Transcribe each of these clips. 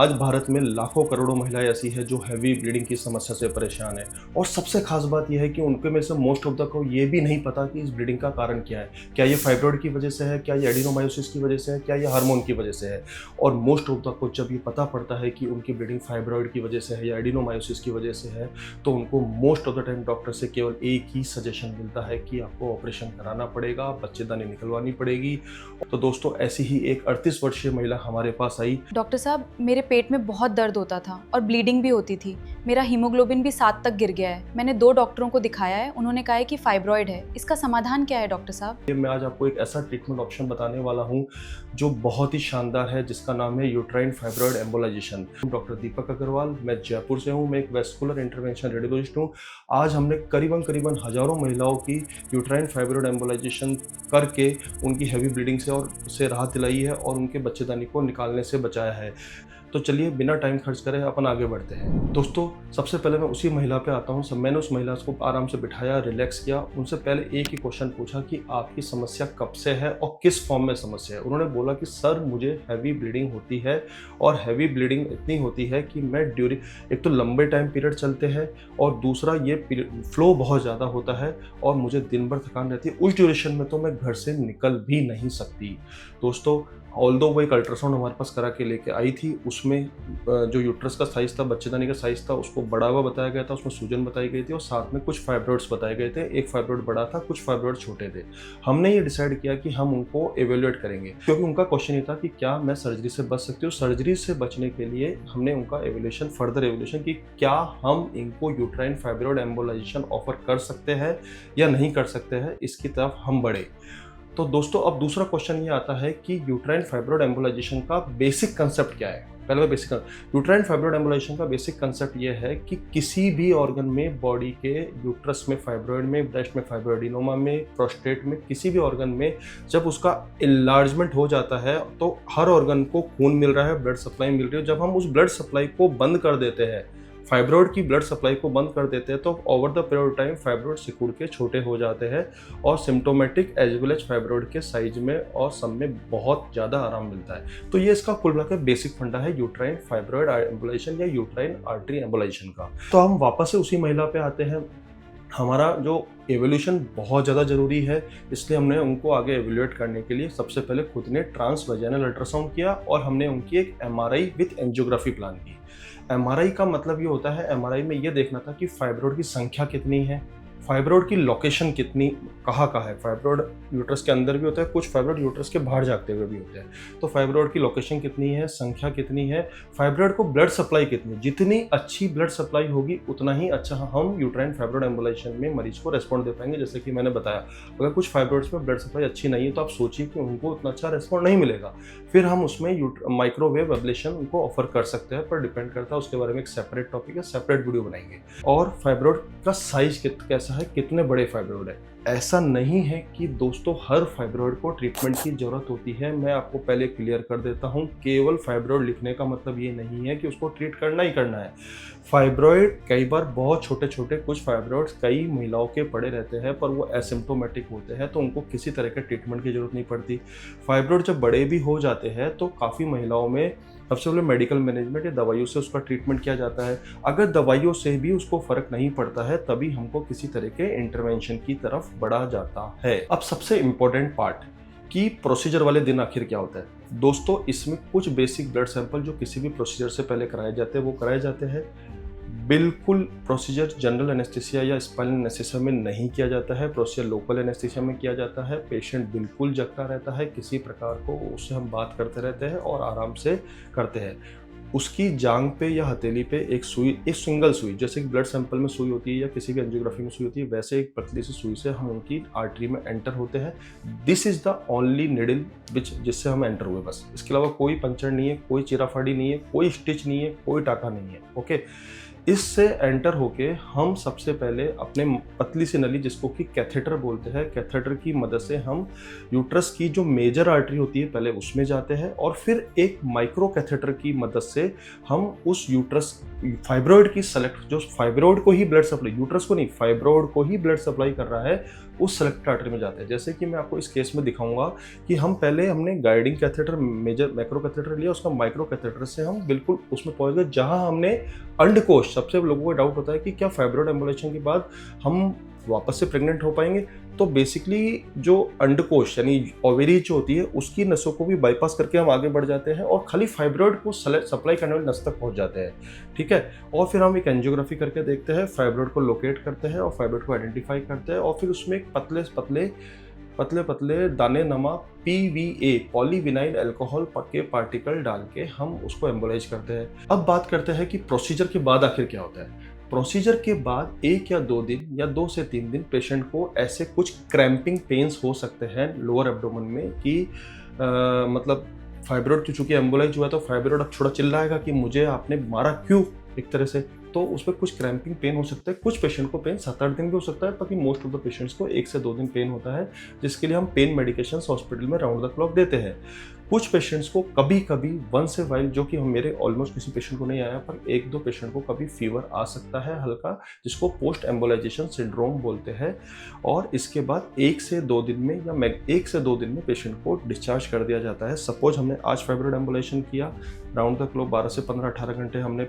आज भारत में लाखों करोड़ों महिलाएं ऐसी है जो हैवी ब्लीडिंग की समस्या से परेशान है। और सबसे खास बात यह है कि उनके में से मोस्ट ऑफ द को ये भी नहीं पता कि इस ब्लीडिंग का कारण क्या है। क्या ये फाइब्रॉइड की वजह से है, क्या ये एडिनोमायोसिस की वजह से है, क्या ये हार्मोन की वजह से है। और मोस्ट ऑफ द को जब ये पता पड़ता है कि उनकी ब्लीडिंग फाइब्रॉइड की वजह से है या एडिनोमायोसिस की वजह से है, तो उनको most of the time doctor से केवल एक ही सजेशन मिलता है कि आपको ऑपरेशन कराना पड़ेगा, बच्चेदानी निकलवानी पड़ेगी। तो दोस्तों, ऐसी ही एक 38 वर्षीय महिला हमारे पास आई। डॉक्टर साहब, मेरे पेट में बहुत दर्द होता था और ब्लीडिंग भी होती थी। मेरा हीमोग्लोबिन भी 7 तक गिर गया है। मैंने 2 डॉक्टरों को दिखाया है, उन्होंने कहा है कि फाइब्रॉइड है। इसका समाधान क्या है डॉक्टर साहब? मैं आज आपको एक ऐसा ट्रीटमेंट ऑप्शन बताने वाला हूं जो बहुत ही शानदार है, जिसका नाम है यूट्राइन फाइब्रॉइड एम्बोलाइजेशन। डॉक्टर दीपक अग्रवाल, मैं जयपुर से हूं। मैं एक वेस्कुलर इंटरवेंशन रेडियोलॉजिस्ट हूं। आज हमने करीबन हजारों महिलाओं की यूट्राइन फाइब्रॉइड एम्बोलाइजेशन करके उनकी हैवी ब्लीडिंग से राहत दिलाई है और उनके बच्चेदानी को निकालने से बचाया है। तो चलिए बिना टाइम खर्च करे अपन आगे बढ़ते हैं। दोस्तों, सबसे पहले मैं उसी महिला पे आता हूँ। मैंने उस महिला को आराम से बिठाया, रिलैक्स किया। उनसे पहले एक ही क्वेश्चन पूछा कि आपकी समस्या कब से है और किस फॉर्म में समस्या है। उन्होंने बोला कि सर, मुझे हैवी ब्लीडिंग होती है और हैवी ब्लीडिंग इतनी होती है कि मैं ड्यूरिंग एक तो लंबे टाइम पीरियड चलते हैं और दूसरा ये फ्लो बहुत ज़्यादा होता है और मुझे दिन भर थकान रहती है। उस ड्यूरेशन में तो मैं घर से निकल भी नहीं सकती। दोस्तों, ऑल्दो वो एक अल्ट्रासाउंड हमारे पास करा के लेके आई थी। उसमें जो यूट्रस का साइज़ था, बच्चेदानी का साइज़ था, उसको बड़ा हुआ बताया गया था। उसमें सूजन बताई गई थी और साथ में कुछ फाइब्रॉइड्स बताए गए थे। एक फाइब्रॉइड बड़ा था, कुछ फाइब्रॉइड छोटे थे। हमने ये डिसाइड किया कि हम उनको एवेल्युएट करेंगे, क्योंकि उनका क्वेश्चन ये था कि क्या मैं सर्जरी से बच सकती हूँ। सर्जरी से बचने के लिए हमने उनका फर्दर एवेल्युएशन कि क्या हम इनको यूट्राइन फाइब्रॉइड एम्बोलाइजेशन ऑफर कर सकते हैं या नहीं कर सकते हैं, इसकी तरफ हम बढ़े। तो दोस्तों, अब दूसरा क्वेश्चन ये आता है कि यूट्राइन फाइब्रॉइड एम्बोलाइजेशन का बेसिक कंसेप्ट क्या है। पहले यूट्राइन फाइब्रॉइड एम्बोलाइजेशन का बेसिक कंसेप्ट ये है कि किसी भी ऑर्गन में, बॉडी के यूट्रस में फाइब्रॉइड में, ब्रेस्ट में फाइब्रॉइडिनोमा में, प्रोस्टेट में, किसी भी ऑर्गन में जब उसका इनलार्जमेंट हो जाता है तो हर ऑर्गन को खून मिल रहा है, ब्लड सप्लाई मिल रही है। जब हम उस ब्लड सप्लाई को बंद कर देते हैं, फाइब्रॉइड की ब्लड सप्लाई को बंद कर देते हैं, तो over the period of time fibroid सिकुड़ के छोटे हो जाते हैं और symptomatic as well as fibroid के साइज में और सब में बहुत ज़्यादा आराम मिलता है। तो ये इसका कुल मिलाकर बेसिक फंडा है यूट्राइन फाइब्रॉइड एम्बोलाइजेशन या यूट्राइन आर्टरी एम्बोलाइजेशन का। तो हम वापस से उसी महिला पे आते हैं। हमारा जो एवोल्यूशन बहुत ज़्यादा ज़रूरी है, इसलिए हमने उनको आगे एवेल्युएट करने के लिए सबसे पहले खुद ने ट्रांस वजाइनल अल्ट्रासाउंड किया और हमने उनकी एक एमआरआई विथ एंजियोग्राफी प्लान की। एमआरआई का मतलब ये होता है, एमआरआई में ये देखना था कि फाइब्रॉइड की संख्या कितनी है, फाइब्रॉइड की लोकेशन कितनी, कहाँ है। फाइब्रॉइड यूट्रस के अंदर भी होता है, कुछ फाइब्रॉइड यूट्रस के बाहर जागते हुए भी होते हैं। तो फाइब्रॉइड की लोकेशन कितनी है, संख्या कितनी है, फाइब्रॉइड को ब्लड सप्लाई कितनी। जितनी अच्छी ब्लड सप्लाई होगी उतना ही अच्छा हम यूट्राइन फाइब्रॉइड एम्बोलाइजेशन में मरीज को रेस्पॉन्ड दे पाएंगे। जैसे कि मैंने बताया, अगर कुछ फाइब्रॉइड्स में ब्लड सप्लाई अच्छी नहीं है तो आप सोचिए कि उनको उतना अच्छा रेस्पॉन्ड नहीं मिलेगा। फिर हम उसमें माइक्रोवेव एब्लेशन उनको ऑफर कर सकते हैं, पर डिपेंड करता है, उसके बारे में एक सेपरेट टॉपिक है, सेपरेट वीडियो बनाएंगे। और फाइब्रॉइड का साइज कैसा है, कितने बड़े फाइब्रॉइड है। ऐसा नहीं है कि दोस्तों हर फाइब्रॉइड को ट्रीटमेंट की जरूरत होती है। मैं आपको पहले क्लियर कर देता हूं, केवल फाइब्रॉइड लिखने का मतलब ये नहीं है कि उसको ट्रीट करना ही करना है। फाइब्रॉइड कई बार बहुत छोटे छोटे, कुछ फाइब्रॉइड्स कई महिलाओं के पड़े रहते हैं पर वो एसिम्प्टोमेटिक होते हैं, तो उनको किसी तरह के ट्रीटमेंट की जरूरत नहीं पड़ती। फाइब्रॉइड जब बड़े भी हो जाते हैं तो काफ़ी महिलाओं में सबसे पहले मेडिकल मैनेजमेंट या दवाइयों से उसका ट्रीटमेंट किया जाता है। अगर दवाइयों से भी उसको फर्क नहीं पड़ता है, तभी हमको किसी तरह के इंटरवेंशन की तरफ बढ़ा जाता है। अब सबसे इम्पोर्टेंट पार्ट कि प्रोसीजर वाले दिन आखिर क्या होता है। दोस्तों, इसमें कुछ बेसिक ब्लड सैंपल जो किसी भी प्रोसीजर से पहले कराए जाते हैं वो कराए जाते हैं। बिल्कुल प्रोसीजर जनरल एनेस्थीसिया या स्पाइनल एनेस्थीसिया में नहीं किया जाता है, प्रोसीजर लोकल एनेस्थीसिया में किया जाता है। पेशेंट बिल्कुल जगता रहता है, किसी प्रकार को उससे हम बात करते रहते हैं और आराम से करते हैं। उसकी जांग पे या हथेली पे एक सुई, एक सिंगल सुई, जैसे कि ब्लड सैंपल में सुई होती है या किसी भी एंजियोग्राफी में सुई होती है, वैसे एक पतली सी सुई से हम उनकी आर्टरी में एंटर होते हैं। This is the only needle जिससे हम एंटर हुए, बस। इसके अलावा कोई पंचर नहीं है, कोई चिराफाड़ी नहीं है, कोई स्टिच नहीं है, कोई टाका नहीं है। ओके, इससे एंटर होके हम सबसे पहले अपने पतली सी नली, जिसको कि कैथेटर बोलते हैं, कैथेटर की मदद से हम यूट्रस की जो मेजर आर्टरी होती है पहले उसमें जाते हैं और फिर एक माइक्रो कैथेटर की मदद से हम उस यूट्रस फाइब्रॉइड की सेलेक्ट, जो फाइब्रॉइड को ही ब्लड सप्लाई, यूट्रस को नहीं, फाइब्रॉइड को ही ब्लड सप्लाई कर रहा है, उस सेलेक्टेड आर्टरी में जाते हैं। जैसे कि मैं आपको इस केस में दिखाऊंगा कि हमने guiding catheter major macro catheter लिया, उसका माइक्रो कैथेटर से हम बिल्कुल उसमें पहुंच गए जहां हमने अंडकोश, सबसे लोगों को डाउट होता है कि क्या फाइब्रॉइड एम्बुलेशन के बाद हम वापस से प्रेग्नेंट हो पाएंगे। तो बेसिकली जो अंडकोश यानी ओवेरी जो होती है उसकी नसों को भी बाईपास करके हम आगे बढ़ जाते हैं और खाली फाइब्रॉइड को सप्लाई करने वाली नस तक पहुंच जाते हैं, ठीक है। और फिर हम एक एंजियोग्राफी करके देखते हैं, फाइब्रॉइड को लोकेट करते हैं और फाइब्रॉइड को आइडेंटिफाई करते हैं और फिर उसमें एक पतले पतले दाने नमा PVA पॉलीविनाइल अल्कोहल के पार्टिकल डाल के हम उसको एम्बोलाइज करते हैं। अब बात करते हैं कि प्रोसीजर के बाद आखिर क्या होता है। प्रोसीजर के बाद 1 या 2 दिन या 2 से 3 दिन पेशेंट को ऐसे कुछ क्रैम्पिंग पेन्स हो सकते हैं लोअर एब्डोमेन में कि मतलब फाइब्रॉइड की चूंकि एम्बोलाइज हुआ है तो फाइब्रॉइड अब थोड़ा चिल्लाएगा कि मुझे आपने मारा क्यों, एक तरह से। तो उसमें कुछ क्रैम्पिंग पेन हो सकता है। कुछ पेशेंट को पेन 7-8 दिन भी हो सकता है, बाकी मोस्ट ऑफ द पेशेंट्स को 1 से 2 दिन पेन होता है, जिसके लिए हम पेन मेडिकेशंस हॉस्पिटल में राउंड द क्लॉक देते हैं। कुछ पेशेंट्स को कभी कभी वंस ए वाइल, जो कि मेरे ऑलमोस्ट किसी पेशेंट को नहीं आया, पर 1-2 पेशेंट को कभी फीवर आ सकता है हल्का, जिसको पोस्ट एम्बोलाइजेशन सिंड्रोम बोलते हैं। और इसके बाद 1 से 2 दिन में या 1 से 2 दिन में पेशेंट को डिस्चार्ज कर दिया जाता है। सपोज हमने आज फाइब्रॉइड एम्बोलाइजेशन किया, राउंड द क्लॉक 12 से 15-18 घंटे हमने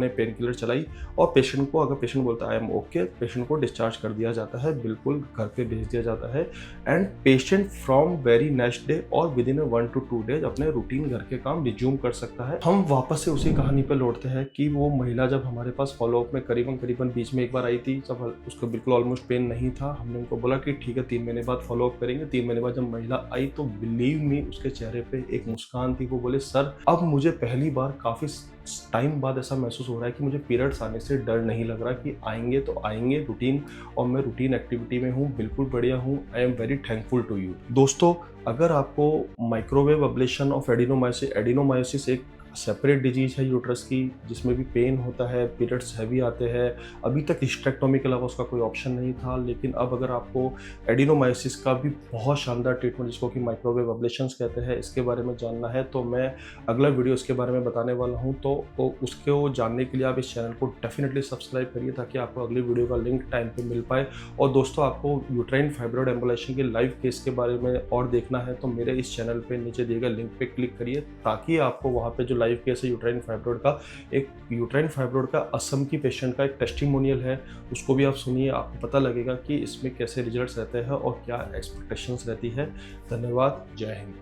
पेन किलर चलाई और पेशेंट को, अगर पेशेंट बोलता है आई एम ओके, पेशेंट को डिस्चार्ज कर दिया जाता है, बिल्कुल घर पे भेज दिया जाता है। And patient from very next day और विद इन 1 to 2 डेज अपने रूटीन घर के काम रिज्यूम कर सकता है। हम वापस से उसी कहानी पे लौटते हैं कि वो महिला जब हमारे पास फॉलोअप में करीबन बीच में एक बार आई थी, जब उसको बिल्कुल ऑलमोस्ट पेन नहीं था, हमने उनको बोला कि ठीक है 3 महीने बाद फॉलोअप करेंगे। 3 महीने बाद जब महिला आई तो बिलीव मी उसके चेहरे पे एक मुस्कान थी। वो बोले सर अब मुझे पहली बार काफ़ी टाइम बाद ऐसा महसूस हो रहा है कि मुझे पीरियड्स आने से डर नहीं लग रहा कि आएंगे तो आएंगे रूटीन, और मैं रूटीन एक्टिविटी में हूँ, बिल्कुल बढ़िया हूँ। I am very thankful to you. दोस्तों, अगर आपको माइक्रोवेव अब्लेशन ऑफ एडिनोमायोसिस एक सेपरेट डिजीज है यूट्रस की, जिसमें भी पेन होता है, पीरियड्स हैवी आते हैं, अभी तक हिस्टेक्टोमी के अलावा उसका कोई ऑप्शन नहीं था, लेकिन अब अगर आपको एडिनोमायोसिस का भी बहुत शानदार ट्रीटमेंट, जिसको कि माइक्रोवेव अब्लेशंस कहते हैं, इसके बारे में जानना है तो मैं अगला वीडियो इसके बारे में बताने वाला हूं। तो उसको जानने के लिए आप इस चैनल को डेफिनेटली सब्सक्राइब करिए ताकि आपको अगली वीडियो का लिंक टाइम पे मिल पाए। और दोस्तों, आपको यूट्राइन फाइब्रॉइड एम्बोलाइजेशन के लाइव केस के बारे में और देखना है तो मेरे इस चैनल पे नीचे दिए गए लिंक पे क्लिक करिए, ताकि आपको वहाँ पे जो लाइव केस है यूट्राइन फाइब्रॉइड का असम की पेशेंट का एक टेस्टिमोनियल है, उसको भी आप सुनिए, आपको पता लगेगा कि इसमें कैसे रिजल्ट्स रहते हैं और क्या एक्सपेक्टेशंस रहती है। धन्यवाद। जय हिंद।